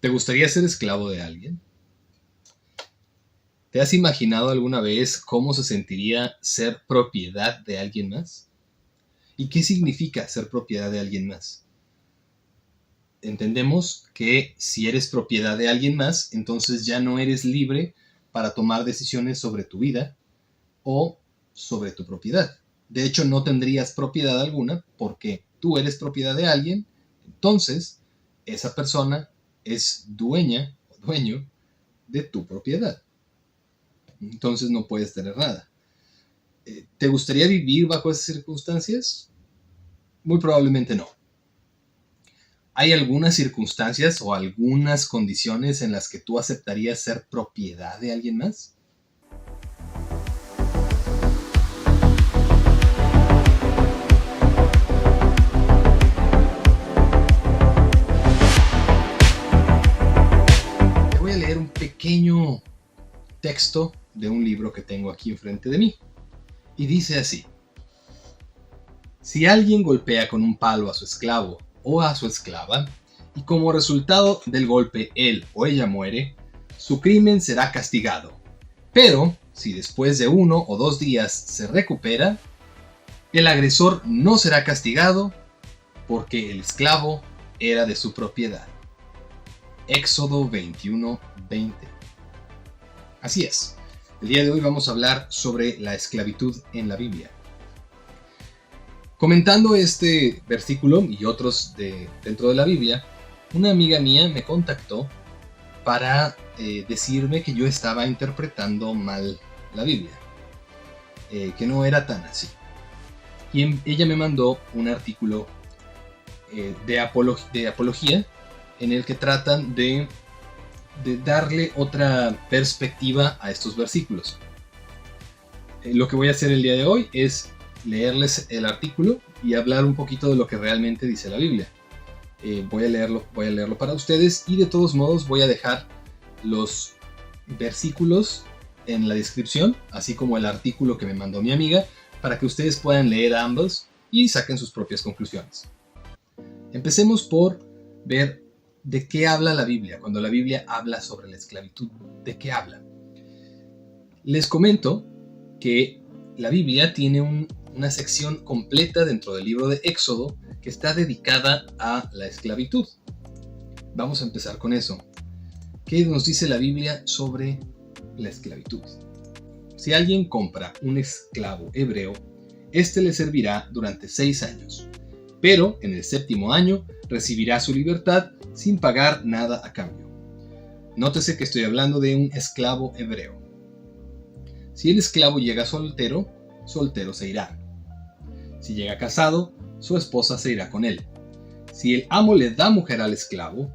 ¿Te gustaría ser esclavo de alguien? ¿Te has imaginado alguna vez cómo se sentiría ser propiedad de alguien más? ¿Y qué significa ser propiedad de alguien más? Entendemos que si eres propiedad de alguien más, entonces ya no eres libre para tomar decisiones sobre tu vida o sobre tu propiedad. De hecho, no tendrías propiedad alguna porque tú eres propiedad de alguien, entonces esa persona es dueña o dueño de tu propiedad. Entonces no puedes tener nada. ¿Te gustaría vivir bajo esas circunstancias? Muy probablemente no. ¿Hay algunas circunstancias o algunas condiciones en las que tú aceptarías ser propiedad de alguien más? Te voy a leer un pequeño texto de un libro que tengo aquí enfrente de mí. Y dice así: si alguien golpea con un palo a su esclavo o a su esclava, y como resultado del golpe él o ella muere, su crimen será castigado. Pero, si después de 1 o 2 días se recupera, el agresor no será castigado porque el esclavo era de su propiedad. Éxodo 21:20. Así es, el día de hoy vamos a hablar sobre la esclavitud en la Biblia. Comentando este versículo y otros dentro de la Biblia, una amiga mía me contactó para decirme que yo estaba interpretando mal la Biblia, que no era tan así. Y ella me mandó un artículo de apología en el que tratan de darle otra perspectiva a estos versículos. Lo que voy a hacer el día de hoy es leerles el artículo y hablar un poquito de lo que realmente dice la Biblia. Voy a leerlo para ustedes y de todos modos voy a dejar los versículos en la descripción, así como el artículo que me mandó mi amiga, para que ustedes puedan leer ambos y saquen sus propias conclusiones. Empecemos por ver de qué habla la Biblia cuando la Biblia habla sobre la esclavitud. ¿De qué habla? Les comento que la Biblia tiene una sección completa dentro del libro de Éxodo que está dedicada a la esclavitud. Vamos a empezar con eso. ¿Qué nos dice la Biblia sobre la esclavitud? Si alguien compra un esclavo hebreo, este le servirá durante 6 años, pero en el 7º año recibirá su libertad sin pagar nada a cambio. Nótese que estoy hablando de un esclavo hebreo. Si el esclavo llega soltero, soltero se irá. Si llega casado, su esposa se irá con él. Si el amo le da mujer al esclavo,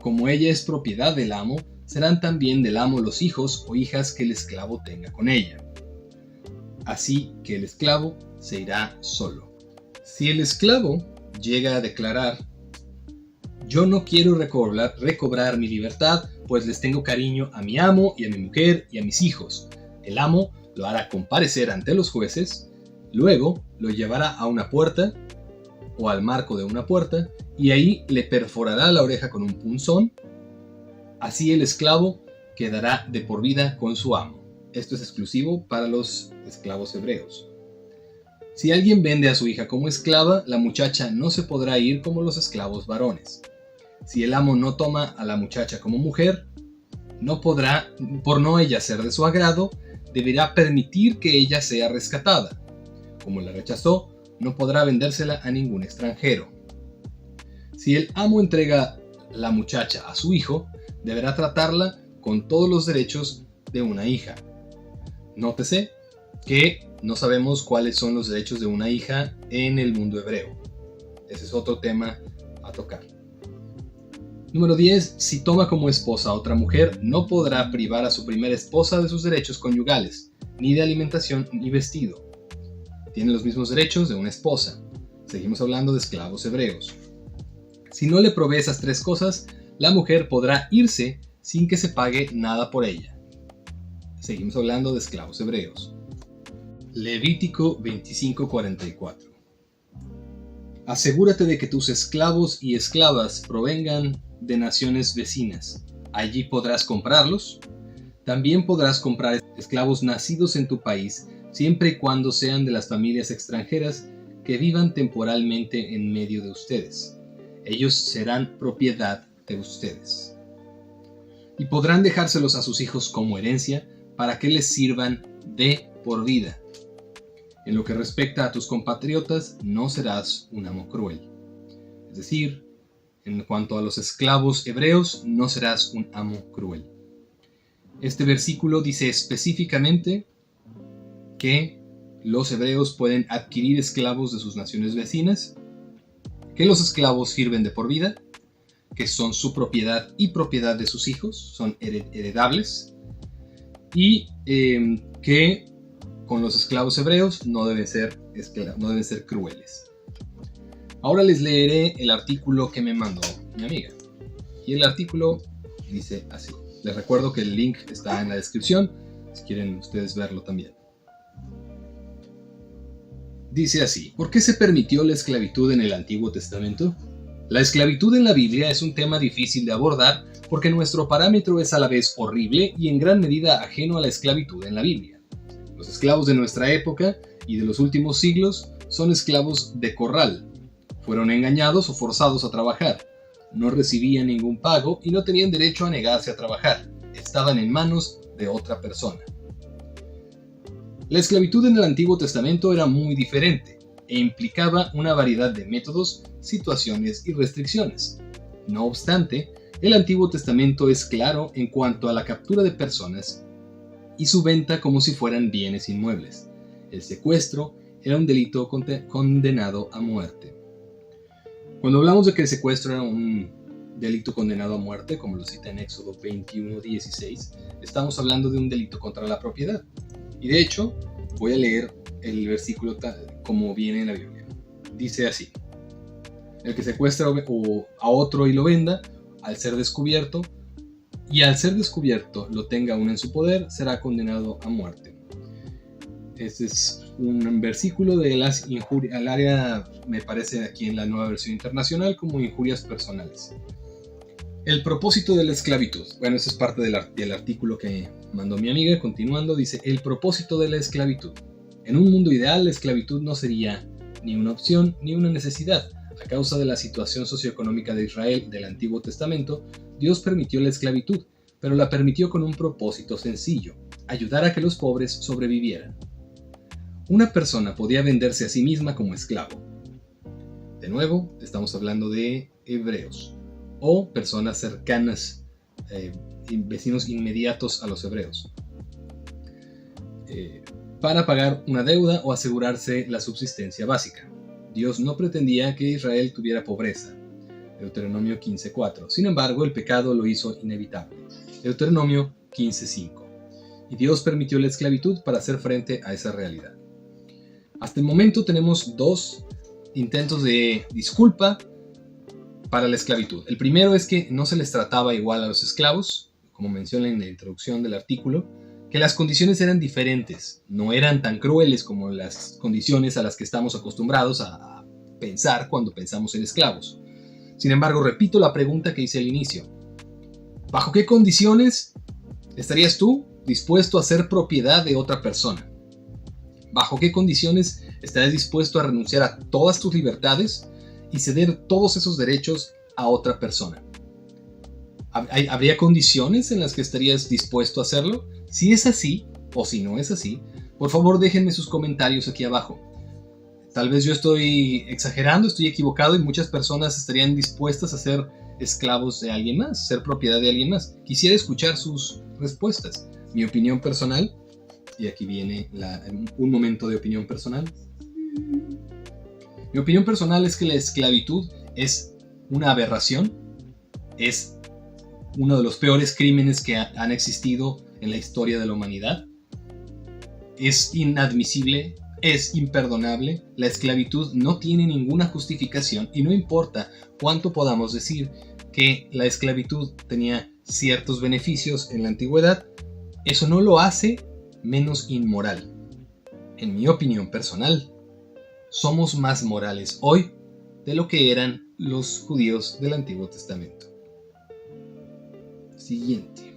como ella es propiedad del amo, serán también del amo los hijos o hijas que el esclavo tenga con ella. Así que el esclavo se irá solo. Si el esclavo llega a declarar: yo no quiero recobrar mi libertad, pues les tengo cariño a mi amo y a mi mujer y a mis hijos, el amo lo hará comparecer ante los jueces, luego lo llevará a una puerta o al marco de una puerta y ahí le perforará la oreja con un punzón. Así el esclavo quedará de por vida con su amo. Esto es exclusivo para los esclavos hebreos. Si alguien vende a su hija como esclava, la muchacha no se podrá ir como los esclavos varones. Si el amo no toma a la muchacha como mujer, no podrá, por no ella ser de su agrado, deberá permitir que ella sea rescatada. Como la rechazó, no podrá vendérsela a ningún extranjero. Si el amo entrega la muchacha a su hijo, deberá tratarla con todos los derechos de una hija. Nótese que no sabemos cuáles son los derechos de una hija en el mundo hebreo. Ese es otro tema a tocar. Número 10. Si toma como esposa a otra mujer, no podrá privar a su primera esposa de sus derechos conyugales, ni de alimentación ni vestido. Tiene los mismos derechos de una esposa. Seguimos hablando de esclavos hebreos. Si no le provee esas 3 cosas, la mujer podrá irse sin que se pague nada por ella. Seguimos hablando de esclavos hebreos. Levítico 25:44. Asegúrate de que tus esclavos y esclavas provengan de naciones vecinas. Allí podrás comprarlos. También podrás comprar esclavos nacidos en tu país, siempre y cuando sean de las familias extranjeras que vivan temporalmente en medio de ustedes. Ellos serán propiedad de ustedes. Y podrán dejárselos a sus hijos como herencia para que les sirvan de por vida. En lo que respecta a tus compatriotas, no serás un amo cruel. Es decir, en cuanto a los esclavos hebreos, no serás un amo cruel. Este versículo dice específicamente que los hebreos pueden adquirir esclavos de sus naciones vecinas, que los esclavos sirven de por vida, que son su propiedad y propiedad de sus hijos, son heredables, y que con los esclavos hebreos no deben ser crueles. Ahora les leeré el artículo que me mandó mi amiga. Y el artículo dice así. Les recuerdo que el link está en la descripción, si quieren ustedes verlo también. Dice así: ¿por qué se permitió la esclavitud en el Antiguo Testamento? La esclavitud en la Biblia es un tema difícil de abordar porque nuestro parámetro es a la vez horrible y en gran medida ajeno a la esclavitud en la Biblia. Los esclavos de nuestra época y de los últimos siglos son esclavos de corral. Fueron engañados o forzados a trabajar. No recibían ningún pago y no tenían derecho a negarse a trabajar. Estaban en manos de otra persona. La esclavitud en el Antiguo Testamento era muy diferente e implicaba una variedad de métodos, situaciones y restricciones. No obstante, el Antiguo Testamento es claro en cuanto a la captura de personas y su venta como si fueran bienes inmuebles. El secuestro era un delito condenado a muerte. Cuando hablamos de que el secuestro era un delito condenado a muerte, como lo cita en Éxodo 21:16, estamos hablando de un delito contra la propiedad. Y de hecho, voy a leer el versículo como viene en la Biblia. Dice así: el que secuestra a otro y lo venda, al ser descubierto, lo tenga aún en su poder, será condenado a muerte. Este es un versículo de las injurias, al área, me parece aquí en la Nueva Versión Internacional, como injurias personales. El propósito de la esclavitud. Bueno, eso es parte del artículo que mandó mi amiga. Continuando, dice: el propósito de la esclavitud. En un mundo ideal, la esclavitud no sería ni una opción ni una necesidad. A causa de la situación socioeconómica de Israel del Antiguo Testamento, Dios permitió la esclavitud, pero la permitió con un propósito sencillo: ayudar a que los pobres sobrevivieran. Una persona podía venderse a sí misma como esclavo. De nuevo, estamos hablando de hebreos o personas cercanas, vecinos inmediatos a los hebreos, para pagar una deuda o asegurarse la subsistencia básica. Dios no pretendía que Israel tuviera pobreza. Deuteronomio 15:4. Sin embargo, el pecado lo hizo inevitable. Deuteronomio 15:5. Y Dios permitió la esclavitud para hacer frente a esa realidad. Hasta el momento tenemos dos intentos de disculpa para la esclavitud. El primero es que no se les trataba igual a los esclavos, como menciona en la introducción del artículo, que las condiciones eran diferentes, no eran tan crueles como las condiciones a las que estamos acostumbrados a pensar cuando pensamos en esclavos. Sin embargo, repito la pregunta que hice al inicio: ¿bajo qué condiciones estarías tú dispuesto a ser propiedad de otra persona? ¿Bajo qué condiciones estarías dispuesto a renunciar a todas tus libertades y ceder todos esos derechos a otra persona? ¿Habría condiciones en las que estarías dispuesto a hacerlo? Si es así, o si no es así, por favor déjenme sus comentarios aquí abajo. Tal vez yo estoy exagerando, estoy equivocado y muchas personas estarían dispuestas a ser esclavos de alguien más, ser propiedad de alguien más. Quisiera escuchar sus respuestas. Mi opinión personal, y aquí viene un momento de opinión personal. Mi opinión personal es que la esclavitud es una aberración, es uno de los peores crímenes que han existido en la historia de la humanidad. Es inadmisible, es imperdonable. La esclavitud no tiene ninguna justificación y no importa cuánto podamos decir que la esclavitud tenía ciertos beneficios en la antigüedad, eso no lo hace menos inmoral. En mi opinión personal, somos más morales hoy de lo que eran los judíos del Antiguo Testamento. Siguiente.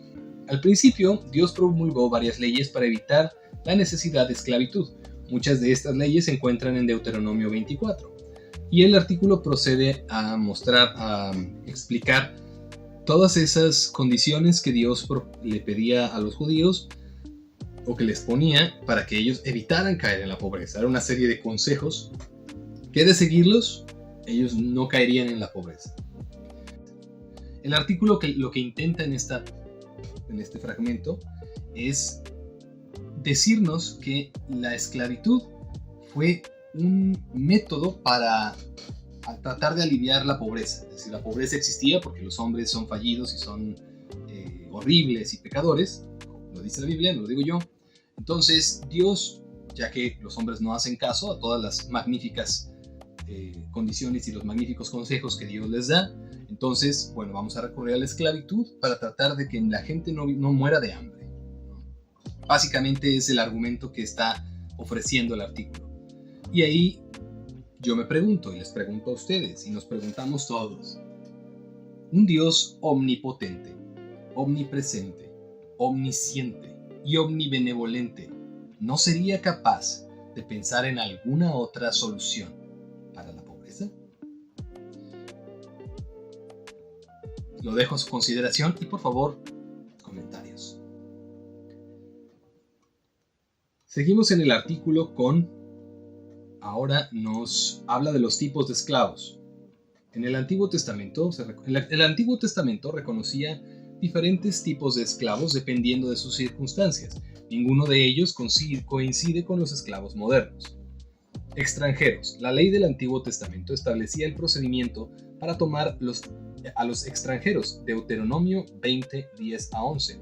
Al principio, Dios promulgó varias leyes para evitar la necesidad de esclavitud. Muchas de estas leyes se encuentran en Deuteronomio 24. Y el artículo procede a explicar todas esas condiciones que Dios le pedía a los judíos o que les ponía para que ellos evitaran caer en la pobreza. Era una serie de consejos que de seguirlos, ellos no caerían en la pobreza. El artículo lo que intenta en este fragmento es decirnos que la esclavitud fue un método para tratar de aliviar la pobreza. Es decir, la pobreza existía porque los hombres son fallidos y son horribles y pecadores, lo dice la Biblia, no lo digo yo. Entonces Dios, ya que los hombres no hacen caso a todas las magníficas condiciones y los magníficos consejos que Dios les da, entonces, bueno, vamos a recurrir a la esclavitud para tratar de que la gente no muera de hambre. Básicamente es el argumento que está ofreciendo el artículo. Y ahí yo me pregunto, y les pregunto a ustedes, y nos preguntamos todos, un Dios omnipotente, omnipresente, omnisciente y omnibenevolente, ¿no sería capaz de pensar en alguna otra solución para la pobreza? Lo dejo a su consideración y por favor, comentarios. Seguimos en el artículo ahora nos habla de los tipos de esclavos. En el Antiguo Testamento, el Antiguo Testamento reconocía diferentes tipos de esclavos dependiendo de sus circunstancias. Ninguno de ellos coincide con los esclavos modernos. Extranjeros. La ley del Antiguo Testamento establecía el procedimiento para tomar a los extranjeros, Deuteronomio 20, 10 a 11.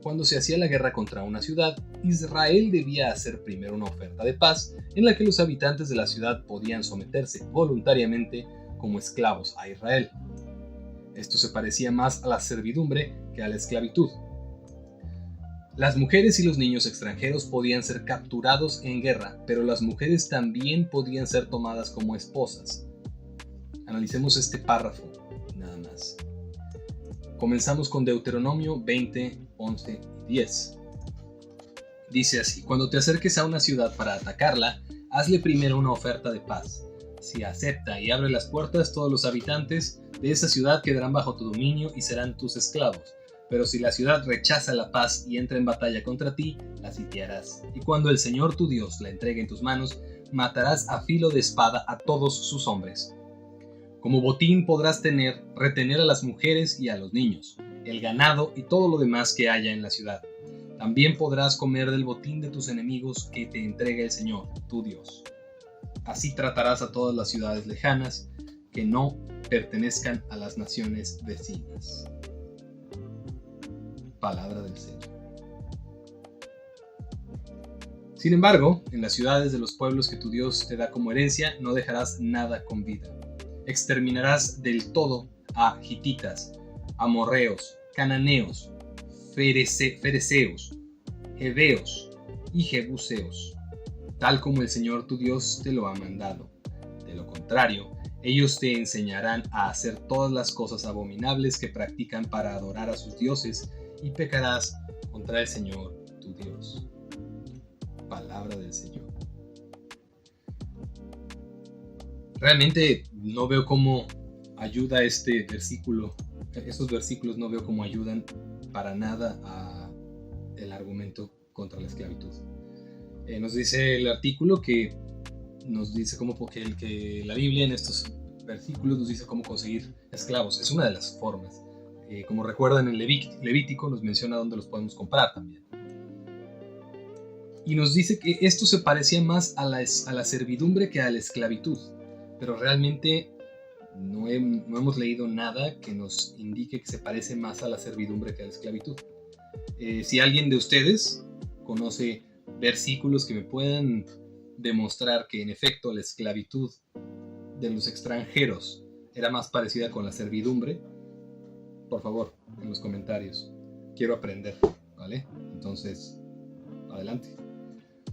Cuando se hacía la guerra contra una ciudad, Israel debía hacer primero una oferta de paz en la que los habitantes de la ciudad podían someterse voluntariamente como esclavos a Israel. Esto se parecía más a la servidumbre que a la esclavitud. Las mujeres y los niños extranjeros podían ser capturados en guerra, pero las mujeres también podían ser tomadas como esposas. Analicemos este párrafo, nada más. Comenzamos con Deuteronomio 20, 11 y 10. Dice así: cuando te acerques a una ciudad para atacarla, hazle primero una oferta de paz. Si acepta y abre las puertas, todos los habitantes de esa ciudad quedarán bajo tu dominio y serán tus esclavos. Pero si la ciudad rechaza la paz y entra en batalla contra ti, la sitiarás. Y cuando el Señor tu Dios la entregue en tus manos, matarás a filo de espada a todos sus hombres. Como botín podrás retener a las mujeres y a los niños, el ganado y todo lo demás que haya en la ciudad. También podrás comer del botín de tus enemigos que te entregue el Señor, tu Dios. Así tratarás a todas las ciudades lejanas que no pertenezcan a las naciones vecinas. Palabra del Señor. Sin embargo, en las ciudades de los pueblos que tu Dios te da como herencia, no dejarás nada con vida. Exterminarás del todo a hititas, amorreos, cananeos, fereceos, heveos y jebuseos, tal como el Señor tu Dios te lo ha mandado. De lo contrario, ellos te enseñarán a hacer todas las cosas abominables que practican para adorar a sus dioses y pecarás contra el Señor tu Dios. Palabra del Señor. Realmente no veo cómo ayuda este versículo. Estos versículos no veo cómo ayudan para nada al argumento contra la esclavitud. Nos dice el artículo que nos dice que la Biblia en estos versículos nos dice cómo conseguir esclavos. Es una de las formas. Como recuerdan, en Levítico nos menciona dónde los podemos comprar también. Y nos dice que esto se parecía más a la servidumbre que a la esclavitud. Pero realmente no hemos leído nada que nos indique que se parece más a la servidumbre que a la esclavitud. Si alguien de ustedes conoce versículos que me puedan demostrar que en efecto la esclavitud de los extranjeros era más parecida con la servidumbre, por favor, en los comentarios. Quiero aprender, ¿vale? Entonces, adelante.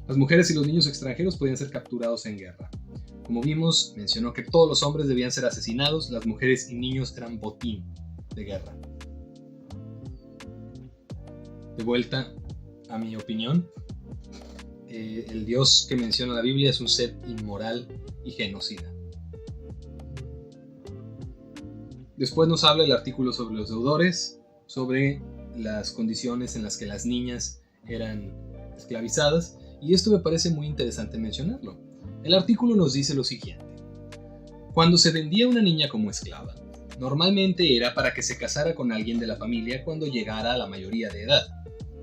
Las mujeres y los niños extranjeros podían ser capturados en guerra. Como vimos, mencionó que todos los hombres debían ser asesinados, las mujeres y niños eran botín de guerra. De vuelta a mi opinión, el Dios que menciona la Biblia es un ser inmoral y genocida. Después nos habla el artículo sobre los deudores, sobre las condiciones en las que las niñas eran esclavizadas, y esto me parece muy interesante mencionarlo. El artículo nos dice lo siguiente: cuando se vendía una niña como esclava, normalmente era para que se casara con alguien de la familia cuando llegara a la mayoría de edad.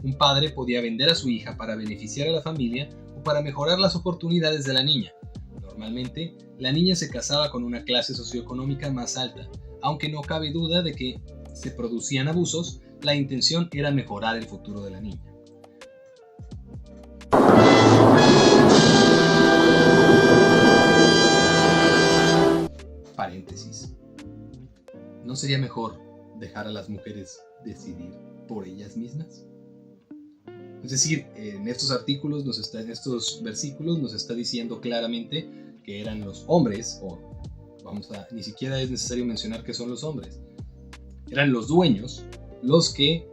Un padre podía vender a su hija para beneficiar a la familia o para mejorar las oportunidades de la niña. Normalmente, la niña se casaba con una clase socioeconómica más alta. Aunque no cabe duda de que se producían abusos, la intención era mejorar el futuro de la niña. Paréntesis. ¿No sería mejor dejar a las mujeres decidir por ellas mismas? Es decir, en estos artículos, en estos versículos nos está diciendo claramente que eran los hombres, ni siquiera es necesario mencionar que son los hombres, eran los dueños los que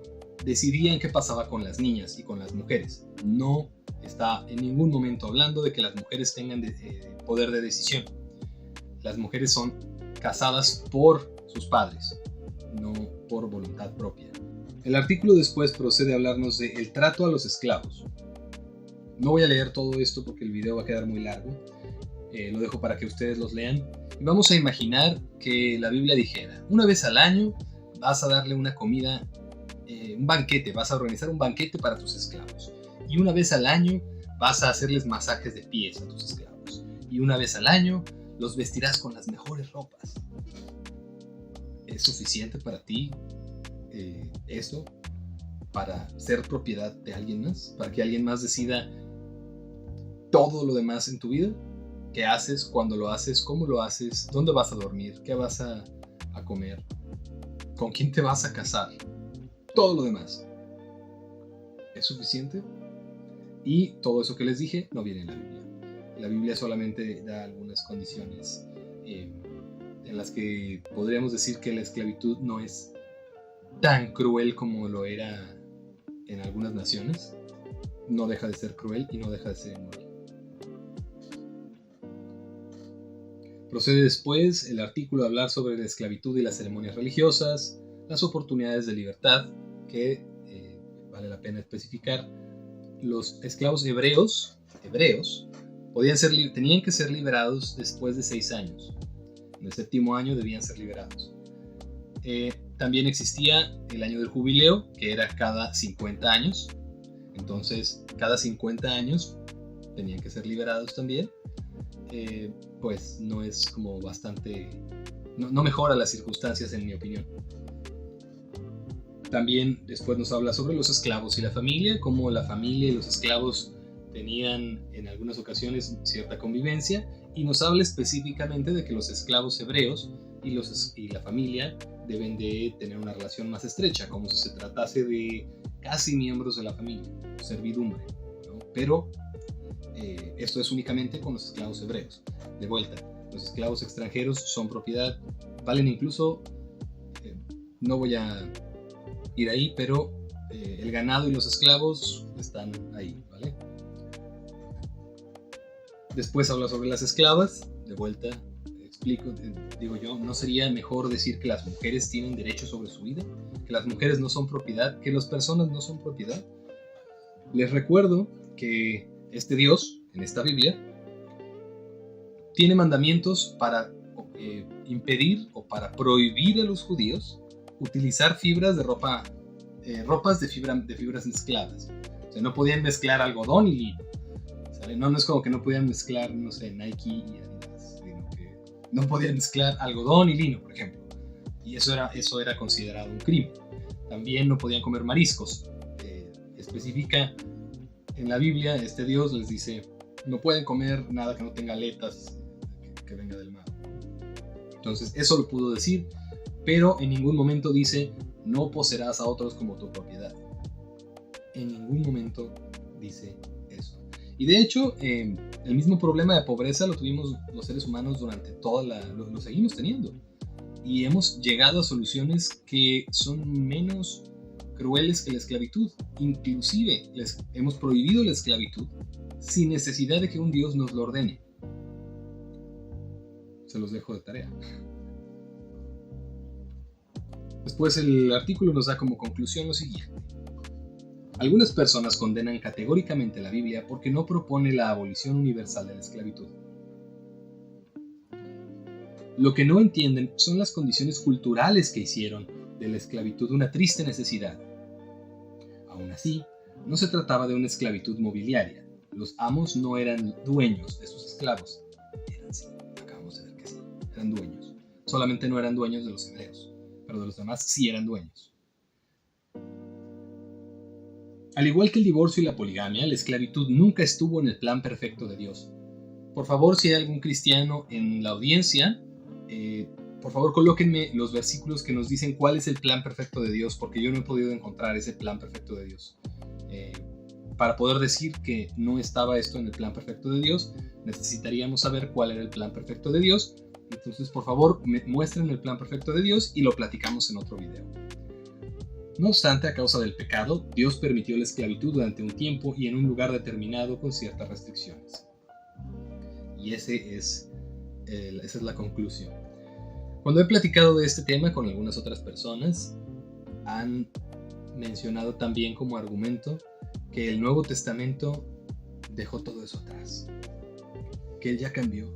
decidían qué pasaba con las niñas y con las mujeres. No está en ningún momento hablando de que las mujeres tengan poder de decisión. Las mujeres son casadas por sus padres, no por voluntad propia. El artículo después procede a hablarnos del trato a los esclavos. No voy a leer todo esto porque el video va a quedar muy largo. Lo dejo para que ustedes los lean. Y vamos a imaginar que la Biblia dijera: una vez al año vas a darle una comida, un banquete, vas a organizar un banquete para tus esclavos. Y una vez al año vas a hacerles masajes de pies a tus esclavos. Y una vez al año los vestirás con las mejores ropas. ¿Es suficiente para ti esto para ser propiedad de alguien más? ¿Para que alguien más decida todo lo demás en tu vida? ¿Qué haces? ¿Cuándo lo haces? ¿Cómo lo haces? ¿Dónde vas a dormir? ¿Qué vas a comer? ¿Con quién te vas a casar? Todo lo demás. ¿Es suficiente? Y todo eso que les dije no viene en la Biblia. La Biblia solamente da algunas condiciones en las que podríamos decir que la esclavitud no es tan cruel como lo era en algunas naciones. No deja de ser cruel y no deja de ser inmoral. Procede después el artículo a hablar sobre la esclavitud y las ceremonias religiosas, las oportunidades de libertad, que vale la pena especificar. Los esclavos hebreos tenían que ser liberados después de 6 años. En el 7º año debían ser liberados. También existía el año del jubileo, que era cada 50 años. Entonces, cada 50 años tenían que ser liberados también. Pues no es como bastante... No mejora las circunstancias, en mi opinión. También después nos habla sobre los esclavos y la familia, cómo la familia y los esclavos tenían en algunas ocasiones cierta convivencia, y nos habla específicamente de que los esclavos hebreos y la familia deben de tener una relación más estrecha, como si se tratase de casi miembros de la familia, servidumbre, ¿no? Pero esto es únicamente con los esclavos hebreos. De vuelta, los esclavos extranjeros son propiedad, valen incluso, no voy a ir ahí, pero el ganado y los esclavos están ahí, ¿vale? Después habla sobre las esclavas. De vuelta, digo yo, ¿no sería mejor decir que las mujeres tienen derecho sobre su vida? ¿Que las mujeres no son propiedad? ¿Que las personas no son propiedad? Les recuerdo que este Dios, en esta Biblia, tiene mandamientos para impedir o para prohibir a los judíos utilizar fibras de ropas de fibras mezcladas. O sea, no podían mezclar algodón y lino. ¿Sale? No es como que no podían mezclar, no sé, Nike y Adidas, sino que no podían mezclar algodón y lino, por ejemplo. Y eso era considerado un crimen. También no podían comer mariscos. Especifica en la Biblia, este Dios les dice, no pueden comer nada que no tenga aletas que venga del mar. Entonces, eso lo pudo decir, pero en ningún momento dice, no poseerás a otros como tu propiedad. En ningún momento dice eso. Y de hecho, el mismo problema de pobreza lo tuvimos los seres humanos durante lo seguimos teniendo. Y hemos llegado a soluciones que son menos crueles que la esclavitud. Inclusive hemos prohibido la esclavitud sin necesidad de que un Dios nos lo ordene. Se los dejo de tarea. Después el artículo nos da como conclusión lo siguiente. Algunas personas condenan categóricamente la Biblia porque no propone la abolición universal de la esclavitud. Lo que no entienden son las condiciones culturales que hicieron de la esclavitud una triste necesidad. Aún así, no se trataba de una esclavitud mobiliaria. Los amos no eran dueños de sus esclavos. Acabamos de ver que sí, eran dueños. Solamente no eran dueños de los hebreos, pero de los demás sí eran dueños. Al igual que el divorcio y la poligamia, la esclavitud nunca estuvo en el plan perfecto de Dios. Por favor, si hay algún cristiano en la audiencia, por favor colóquenme los versículos que nos dicen cuál es el plan perfecto de Dios, porque yo no he podido encontrar ese plan perfecto de Dios. Para poder decir que no estaba esto en el plan perfecto de Dios, necesitaríamos saber cuál era el plan perfecto de Dios. Entonces, por favor, muestren el plan perfecto de Dios y lo platicamos en otro video. No obstante, a causa del pecado, Dios permitió la esclavitud durante un tiempo y en un lugar determinado con ciertas restricciones. Y esa es la conclusión. Cuando he platicado de este tema con algunas otras personas, han mencionado también como argumento que el Nuevo Testamento dejó todo eso atrás, que Él ya cambió,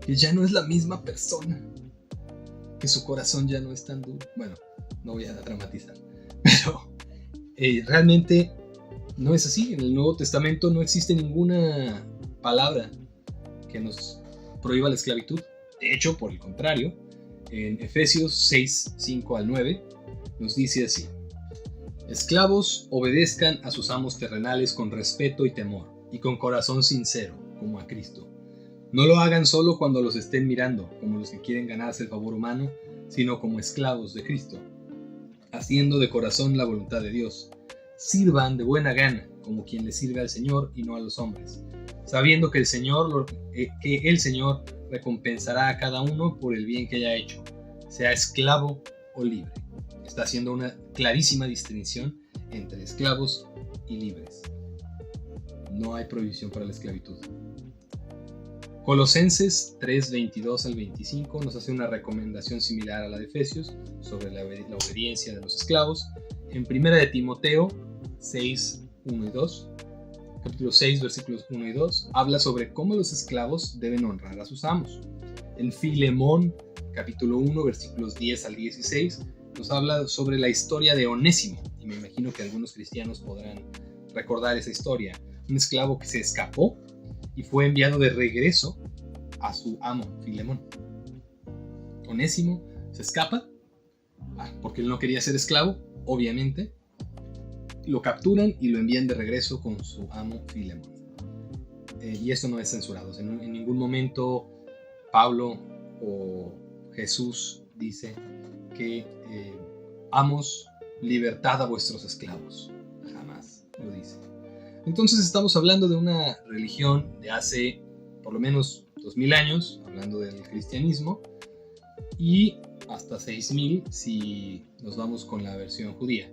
que ya no es la misma persona, que su corazón ya no es tan duro. Bueno, no voy a dramatizar, pero realmente no es así. En el Nuevo Testamento no existe ninguna palabra que nos prohíba la esclavitud. De hecho, por el contrario, en Efesios 6, 5 al 9, nos dice así: esclavos, obedezcan a sus amos terrenales con respeto y temor, y con corazón sincero, como a Cristo. No lo hagan solo cuando los estén mirando, como los que quieren ganarse el favor humano, sino como esclavos de Cristo, haciendo de corazón la voluntad de Dios. Sirvan de buena gana, como quien le sirve al Señor y no a los hombres, sabiendo que el Señor recompensará a cada uno por el bien que haya hecho, sea esclavo o libre. Está haciendo una clarísima distinción entre esclavos y libres. No hay prohibición para la esclavitud. Colosenses 3, 22 al 25 nos hace una recomendación similar a la de Efesios sobre la obediencia de los esclavos. En 1 de Timoteo 6, 1 y 2, capítulo 6, versículos 1 y 2, habla sobre cómo los esclavos deben honrar a sus amos. En Filemón, capítulo 1, versículos 10 al 16, nos habla sobre la historia de Onésimo, y me imagino que algunos cristianos podrán recordar esa historia. Un esclavo que se escapó y fue enviado de regreso a su amo, Filemón. Onésimo se escapa, porque él no quería ser esclavo, obviamente. Lo capturan y lo envían de regreso con su amo, Filemón. Y esto no es censurado. En ningún momento Pablo o Jesús dice que amos, libertad a vuestros esclavos. Jamás lo dice. Entonces estamos hablando de una religión de hace por lo menos 2000 años, hablando del cristianismo, y hasta 6000 si nos vamos con la versión judía.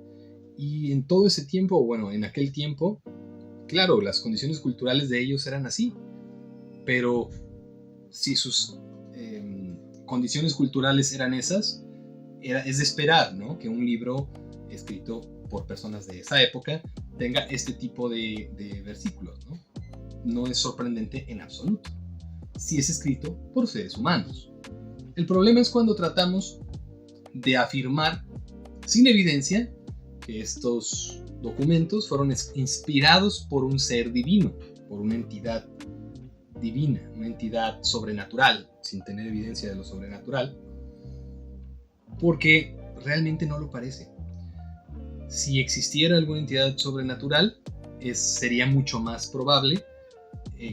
Y en todo ese tiempo, bueno, en aquel tiempo, claro, las condiciones culturales de ellos eran así, pero si sus condiciones culturales eran esas, es de esperar, ¿no?, que un libro escrito por personas de esa época tenga este tipo de versículos, ¿no? No es sorprendente en absoluto, si es escrito por seres humanos. El problema es cuando tratamos de afirmar sin evidencia que estos documentos fueron inspirados por un ser divino, por una entidad divina, una entidad sobrenatural, sin tener evidencia de lo sobrenatural, porque realmente no lo parece. Si existiera alguna entidad sobrenatural, sería mucho más probable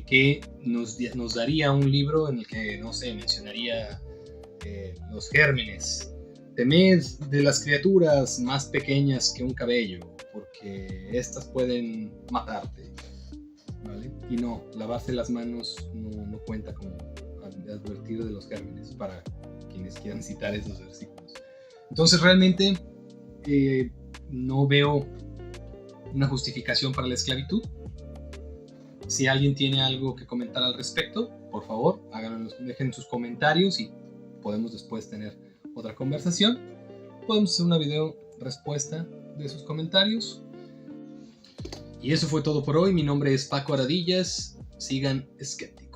que nos daría un libro en el que, no sé, mencionaría los gérmenes. Temed de las criaturas más pequeñas que un cabello, porque estas pueden matarte, ¿vale? Y no, lavarse las manos no cuenta como advertir de los gérmenes para quienes quieran citar esos versículos. Entonces realmente no veo una justificación para la esclavitud. Si alguien tiene algo que comentar al respecto, por favor, háganlo, dejen sus comentarios y podemos después tener otra conversación. Podemos hacer una video respuesta de sus comentarios. Y eso fue todo por hoy. Mi nombre es Paco Aradillas. Sigan escépticos.